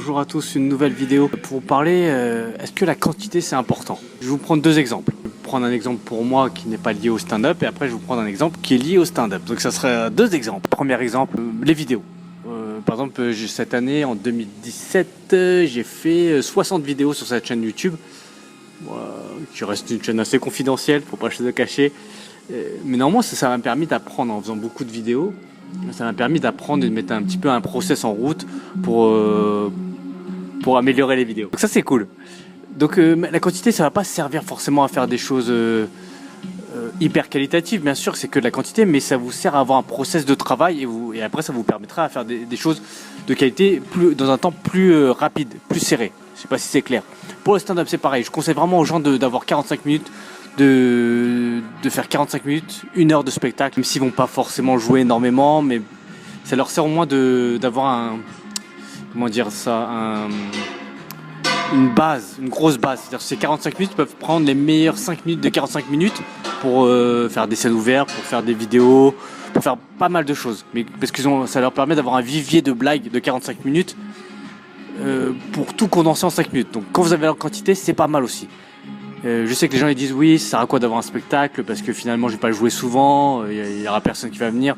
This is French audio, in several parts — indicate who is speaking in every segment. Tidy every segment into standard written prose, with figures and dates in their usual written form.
Speaker 1: Bonjour à tous, une nouvelle vidéo pour vous parler, est-ce que la quantité c'est important? Je vais vous prendre deux exemples. Je vais vous prendre un exemple pour moi qui n'est pas lié au stand-up et après je vais vous prendre un exemple qui est lié au stand-up. Donc ça serait deux exemples. Premier exemple, les vidéos. Par exemple, cette année, en 2017, j'ai fait 60 vidéos sur cette chaîne YouTube, qui reste une chaîne assez confidentielle, faut pas se le cacher. Mais néanmoins, ça m'a permis d'apprendre en faisant beaucoup de vidéos. Ça m'a permis d'apprendre et de mettre un petit peu un process en route pour améliorer les vidéos. Donc ça c'est cool. Donc la quantité ça va pas servir forcément à faire des choses hyper qualitatives, bien sûr c'est que de la quantité, mais ça vous sert à avoir un process de travail et après ça vous permettra à faire des choses de qualité dans un temps plus rapide, plus serré. Je sais pas si c'est clair. Pour le stand-up c'est pareil, je conseille vraiment aux gens d'avoir 45 minutes, de faire 45 minutes, 1 heure de spectacle, même s'ils vont pas forcément jouer énormément, mais ça leur sert au moins d'avoir une base, une grosse base. C'est-à-dire que ces 45 minutes peuvent prendre les meilleures 5 minutes de 45 minutes pour faire des scènes ouvertes, pour faire des vidéos, pour faire pas mal de choses. Mais parce que ça leur permet d'avoir un vivier de blagues de 45 minutes pour tout condenser en 5 minutes. Donc quand vous avez la quantité, c'est pas mal aussi. Je sais que les gens ils disent oui, ça sert à quoi d'avoir un spectacle parce que finalement je vais pas le jouer souvent, il y aura personne qui va venir.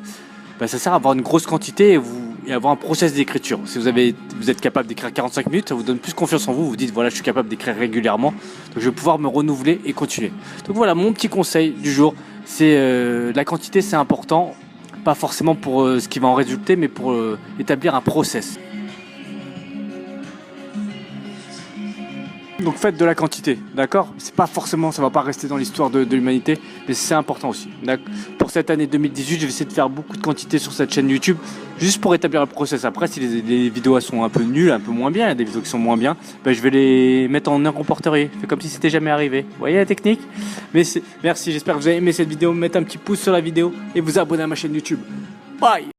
Speaker 1: Ça sert à avoir une grosse quantité et avoir un process d'écriture. Si vous êtes capable d'écrire 45 minutes, ça vous donne plus confiance en vous. Vous dites voilà, je suis capable d'écrire régulièrement, donc je vais pouvoir me renouveler et continuer. Donc voilà, mon petit conseil du jour, c'est la quantité, c'est important, pas forcément pour ce qui va en résulter, mais pour établir un process. Donc faites de la quantité, d'accord? C'est pas forcément, ça va pas rester dans l'histoire de l'humanité, mais c'est important aussi. Pour cette année 2018, je vais essayer de faire beaucoup de quantité sur cette chaîne YouTube, juste pour établir le process. Après, si les vidéos sont un peu nulles, un peu moins bien, il y a des vidéos qui sont moins bien, je vais les mettre en répertorié. Fait comme si c'était jamais arrivé. Vous voyez la technique? Merci, j'espère que vous avez aimé cette vidéo. Mettez un petit pouce sur la vidéo et vous abonnez à ma chaîne YouTube. Bye!